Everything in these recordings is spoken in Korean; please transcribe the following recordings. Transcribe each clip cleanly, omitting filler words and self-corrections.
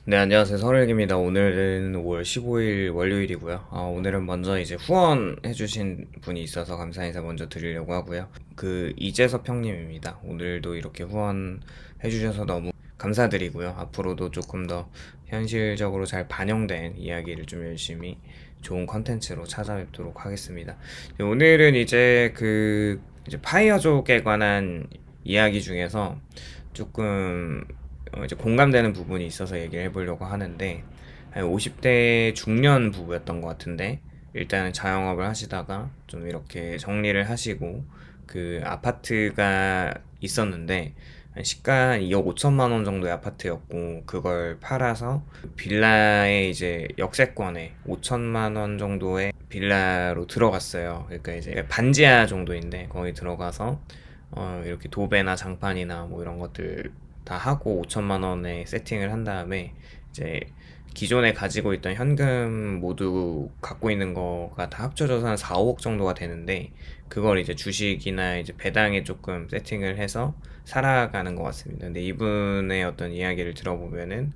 네, 안녕하세요. 설일기입니다. 오늘은 5월 15일 월요일이고요. 오늘은 먼저 이제 후원해주신 분이 있어서 감사 인사 먼저 드리려고 하고요. 이재섭 형님입니다. 오늘도 이렇게 후원해주셔서 너무 감사드리고요. 앞으로도 조금 더 현실적으로 잘 반영된 이야기를 좀 열심히 좋은 컨텐츠로 찾아뵙도록 하겠습니다. 오늘은 이제 파이어족에 관한 이야기 중에서 조금 이제 공감되는 부분이 있어서 얘기를 해보려고 하는데, 한 50대 중년 부부였던 것 같은데, 일단은 자영업을 하시다가 좀 이렇게 정리를 하시고 그 아파트가 있었는데, 시가 한 2억 5천만 원 정도의 아파트였고, 그걸 팔아서 빌라에 이제 역세권에 5천만 원 정도의 빌라로 들어갔어요. 그러니까 이제 반지하 정도인데 거기 들어가서 이렇게 도배나 장판이나 뭐 이런 것들 다 하고 5천만 원에 세팅을 한 다음에 이제 기존에 가지고 있던 현금 모두 갖고 있는 거가 다 합쳐져서 한 4, 5억 정도가 되는데, 그걸 이제 주식이나 이제 배당에 조금 세팅을 해서 살아가는 것 같습니다. 근데 이분의 어떤 이야기를 들어보면은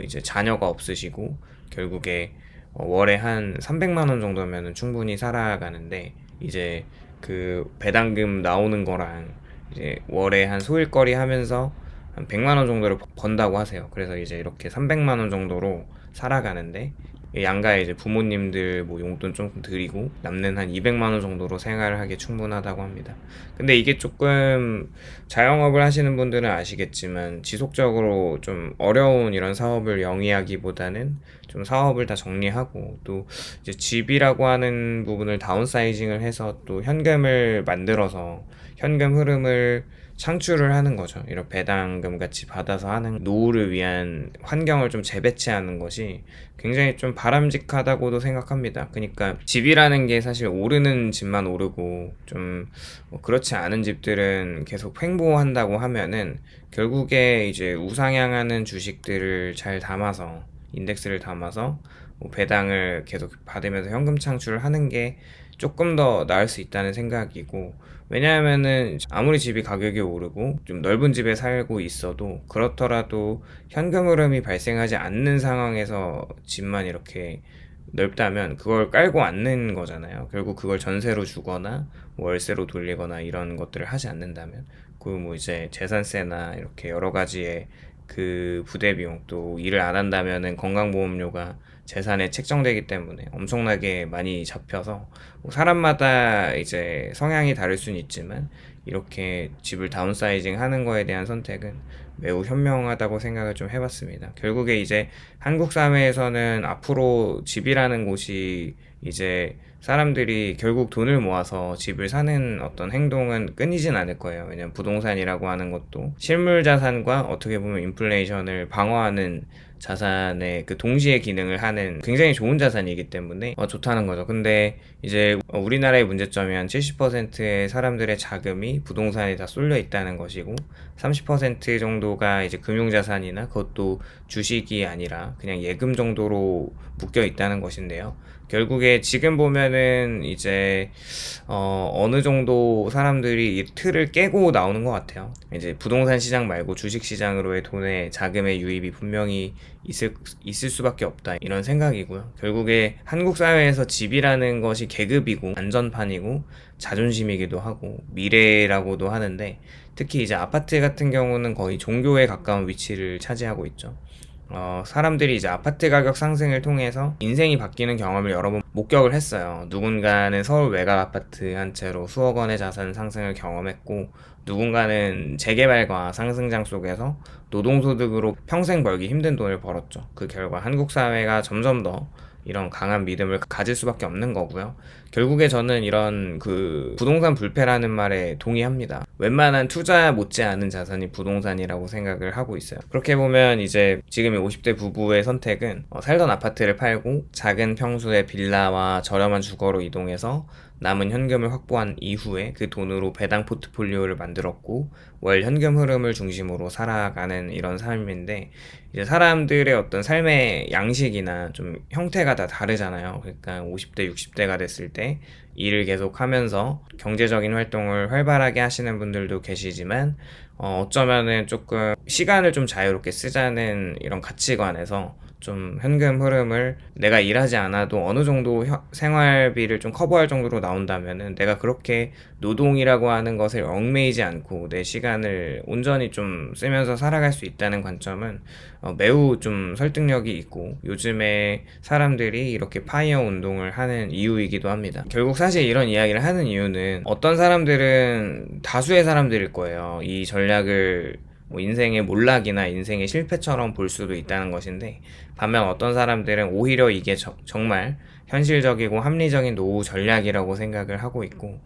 이제 자녀가 없으시고 결국에 월에 한 300만 원 정도면은 충분히 살아가는데, 이제 그 배당금 나오는 거랑 이제 월에 한 소일거리 하면서 한 100만 원 정도를 번다고 하세요. 그래서 이제 이렇게 300만 원 정도로 살아가는데, 양가에 이제 부모님들 뭐 용돈 좀 드리고 남는 한 200만 원 정도로 생활을 하기에 충분하다고 합니다. 근데 이게 조금 자영업을 하시는 분들은 아시겠지만 지속적으로 좀 어려운 이런 사업을 영위하기보다는 좀 사업을 다 정리하고, 또 이제 집이라고 하는 부분을 다운사이징을 해서 또 현금을 만들어서 현금 흐름을 창출을 하는 거죠. 이런 배당금 같이 받아서 하는 노후를 위한 환경을 좀 재배치하는 것이 굉장히 좀 바람직하다고도 생각합니다. 그러니까 집이라는 게 사실 오르는 집만 오르고 좀뭐 그렇지 않은 집들은 계속 횡보한다고 하면은 결국에 이제 우상향하는 주식들을 잘 담아서 인덱스를 담아서 뭐 배당을 계속 받으면서 현금 창출을 하는 게 조금 더 나을 수 있다는 생각이고, 왜냐하면은 아무리 집이 가격이 오르고 좀 넓은 집에 살고 있어도 그렇더라도 현금 흐름이 발생하지 않는 상황에서 집만 이렇게 넓다면 그걸 깔고 앉는 거잖아요. 결국 그걸 전세로 주거나 뭐 월세로 돌리거나 이런 것들을 하지 않는다면, 그 뭐 이제 재산세나 이렇게 여러 가지의 그 부대 비용, 또 일을 안 한다면은 건강보험료가 재산에 책정되기 때문에 엄청나게 많이 잡혀서 뭐 사람마다 이제 성향이 다를 수는 있지만 이렇게 집을 다운사이징 하는 거에 대한 선택은 매우 현명하다고 생각을 좀 해봤습니다. 결국에 이제 한국 사회에서는 앞으로 집이라는 곳이 이제 사람들이 결국 돈을 모아서 집을 사는 어떤 행동은 끊이진 않을 거예요. 왜냐면 부동산이라고 하는 것도 실물 자산과 어떻게 보면 인플레이션을 방어하는 자산의 그 동시에 기능을 하는 굉장히 좋은 자산이기 때문에 좋다는 거죠. 근데 이제 우리나라의 문제점이 한 70%의 사람들의 자금이 부동산에 다 쏠려 있다는 것이고, 30% 정도가 이제 금융자산이나 그것도 주식이 아니라 그냥 예금 정도로 묶여 있다는 것인데요. 결국에 지금 보면은 이제 어느 정도 사람들이 이 틀을 깨고 나오는 것 같아요. 이제 부동산 시장 말고 주식 시장으로의 돈의 자금의 유입이 분명히 있을 수밖에 없다, 이런 생각이고요. 결국에 한국 사회에서 집이라는 것이 계급이고 안전판이고 자존심이기도 하고 미래라고도 하는데, 특히 이제 아파트 같은 경우는 거의 종교에 가까운 위치를 차지하고 있죠. 사람들이 이제 아파트 가격 상승을 통해서 인생이 바뀌는 경험을 여러 번 목격을 했어요. 누군가는 서울 외곽 아파트 한 채로 수억 원의 자산 상승을 경험했고, 누군가는 재개발과 상승장 속에서 노동소득으로 평생 벌기 힘든 돈을 벌었죠. 그 결과 한국 사회가 점점 더 이런 강한 믿음을 가질 수밖에 없는 거고요. 결국에 저는 이런 그 부동산 불패라는 말에 동의합니다. 웬만한 투자 못지않은 자산이 부동산이라고 생각을 하고 있어요. 그렇게 보면 이제 지금의 50대 부부의 선택은 살던 아파트를 팔고 작은 평수의 빌라와 저렴한 주거로 이동해서 남은 현금을 확보한 이후에 그 돈으로 배당 포트폴리오를 만들었고 월 현금 흐름을 중심으로 살아가는 이런 삶인데, 이제 사람들의 어떤 삶의 양식이나 좀 형태가 다 다르잖아요. 그러니까 50대, 60대가 됐을 때 일을 계속 하면서 경제적인 활동을 활발하게 하시는 분들도 계시지만, 어쩌면은 조금 시간을 좀 자유롭게 쓰자는 이런 가치관에서 좀 현금 흐름을 내가 일하지 않아도 어느 정도 생활비를 좀 커버할 정도로 나온다면은 내가 그렇게 노동이라고 하는 것에 얽매이지 않고 내 시간을 온전히 좀 쓰면서 살아갈 수 있다는 관점은 매우 좀 설득력이 있고, 요즘에 사람들이 이렇게 파이어 운동을 하는 이유이기도 합니다. 결국 사실 이런 이야기를 하는 이유는, 어떤 사람들은 다수의 사람들일 거예요. 이 전략을 뭐 인생의 몰락이나 인생의 실패처럼 볼 수도 있다는 것인데, 반면 어떤 사람들은 오히려 이게 정말 현실적이고 합리적인 노후 전략이라고 생각을 하고 있고,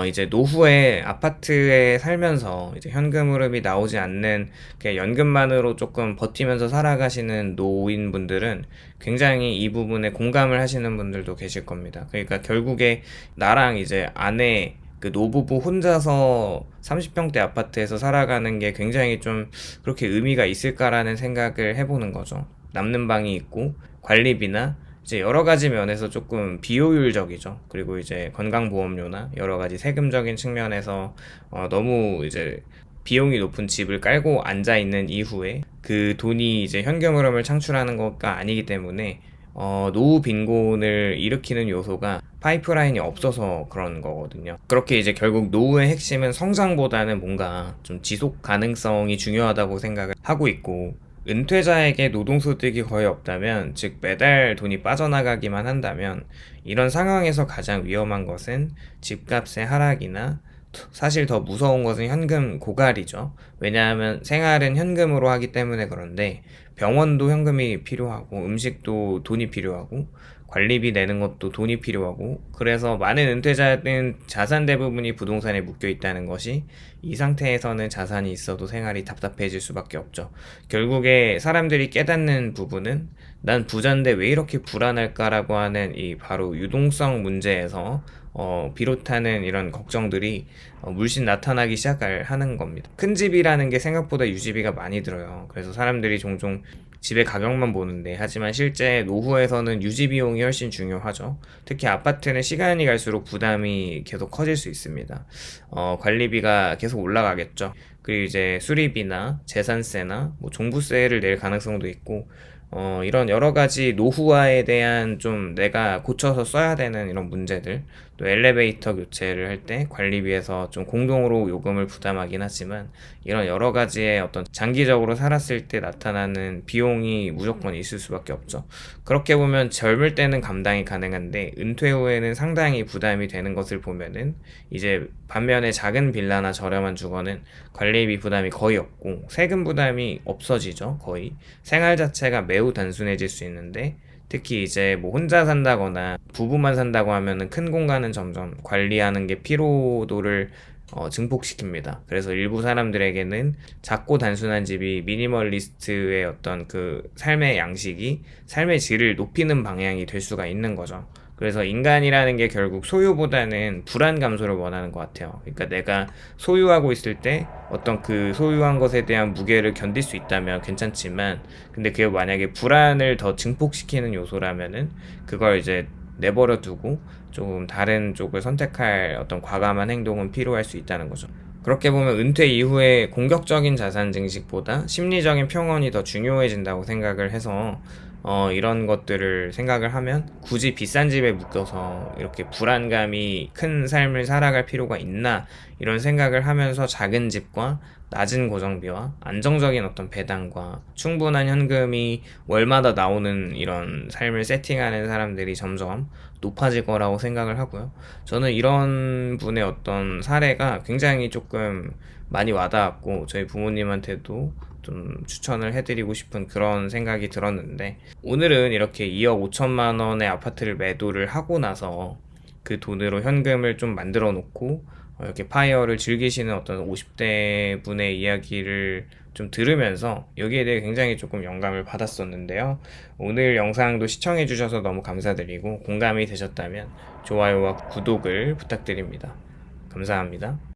이제 노후에 아파트에 살면서 이제 현금 흐름이 나오지 않는 그냥 연금만으로 조금 버티면서 살아가시는 노인분들은 굉장히 이 부분에 공감을 하시는 분들도 계실 겁니다. 그러니까 결국에 나랑 이제 아내, 그 노부부 혼자서 30평대 아파트에서 살아가는 게 굉장히 좀 그렇게 의미가 있을까라는 생각을 해보는 거죠. 남는 방이 있고 관리비나 이제 여러 가지 면에서 조금 비효율적이죠. 그리고 이제 건강보험료나 여러 가지 세금적인 측면에서 너무 이제 비용이 높은 집을 깔고 앉아 있는 이후에 그 돈이 이제 현금 흐름을 창출하는 것가 아니기 때문에, 노후 빈곤을 일으키는 요소가 파이프라인이 없어서 그런 거거든요. 그렇게 이제 결국 노후의 핵심은 성장보다는 뭔가 좀 지속 가능성이 중요하다고 생각을 하고 있고, 은퇴자에게 노동소득이 거의 없다면, 즉 매달 돈이 빠져나가기만 한다면, 이런 상황에서 가장 위험한 것은 집값의 하락이나, 사실 더 무서운 것은 현금 고갈이죠. 왜냐하면 생활은 현금으로 하기 때문에. 그런데 병원도 현금이 필요하고, 음식도 돈이 필요하고, 관리비 내는 것도 돈이 필요하고, 그래서 많은 은퇴자는 자산 대부분이 부동산에 묶여 있다는 것이, 이 상태에서는 자산이 있어도 생활이 답답해질 수밖에 없죠. 결국에 사람들이 깨닫는 부분은, 난 부자인데 왜 이렇게 불안할까라고 하는 이 바로 유동성 문제에서 비롯하는 이런 걱정들이 물씬 나타나기 시작하는 겁니다. 큰 집이라는 게 생각보다 유지비가 많이 들어요. 그래서 사람들이 종종 집의 가격만 보는데, 하지만 실제 노후에서는 유지 비용이 훨씬 중요하죠. 특히 아파트는 시간이 갈수록 부담이 계속 커질 수 있습니다. 관리비가 계속 올라가겠죠. 그리고 이제 수리비나 재산세나 뭐 종부세를 낼 가능성도 있고, 이런 여러 가지 노후화에 대한 좀 내가 고쳐서 써야 되는 이런 문제들, 또 엘리베이터 교체를 할 때 관리비에서 좀 공동으로 요금을 부담하긴 하지만, 이런 여러 가지의 어떤 장기적으로 살았을 때 나타나는 비용이 무조건 있을 수밖에 없죠. 그렇게 보면 젊을 때는 감당이 가능한데 은퇴 후에는 상당히 부담이 되는 것을 보면은, 이제 반면에 작은 빌라나 저렴한 주거는 관리비 부담이 거의 없고 세금 부담이 없어지죠. 거의 생활 자체가 매우 단순해질 수 있는데, 특히 이제 뭐 혼자 산다거나 부부만 산다고 하면은 큰 공간은 점점 관리하는 게 피로도를 증폭시킵니다. 그래서 일부 사람들에게는 작고 단순한 집이 미니멀리스트의 어떤 그 삶의 양식이 삶의 질을 높이는 방향이 될 수가 있는 거죠. 그래서 인간이라는 게 결국 소유보다는 불안 감소를 원하는 것 같아요. 그러니까 내가 소유하고 있을 때 어떤 그 소유한 것에 대한 무게를 견딜 수 있다면 괜찮지만, 근데 그게 만약에 불안을 더 증폭시키는 요소라면은 그걸 이제 내버려 두고 조금 다른 쪽을 선택할 어떤 과감한 행동은 필요할 수 있다는 거죠. 그렇게 보면 은퇴 이후에 공격적인 자산 증식보다 심리적인 평온이 더 중요해진다고 생각을 해서, 이런 것들을 생각을 하면 굳이 비싼 집에 묶여서 이렇게 불안감이 큰 삶을 살아갈 필요가 있나, 이런 생각을 하면서 작은 집과 낮은 고정비와 안정적인 어떤 배당과 충분한 현금이 월마다 나오는 이런 삶을 세팅하는 사람들이 점점 높아질 거라고 생각을 하고요. 저는 이런 분의 어떤 사례가 굉장히 조금 많이 와닿았고, 저희 부모님한테도 좀 추천을 해드리고 싶은 그런 생각이 들었는데, 오늘은 이렇게 2억 5천만 원의 아파트를 매도를 하고 나서 그 돈으로 현금을 좀 만들어 놓고 이렇게 파이어를 즐기시는 어떤 50대 분의 이야기를 좀 들으면서 여기에 대해 굉장히 조금 영감을 받았었는데요. 오늘 영상도 시청해주셔서 너무 감사드리고 공감이 되셨다면 좋아요와 구독을 부탁드립니다. 감사합니다.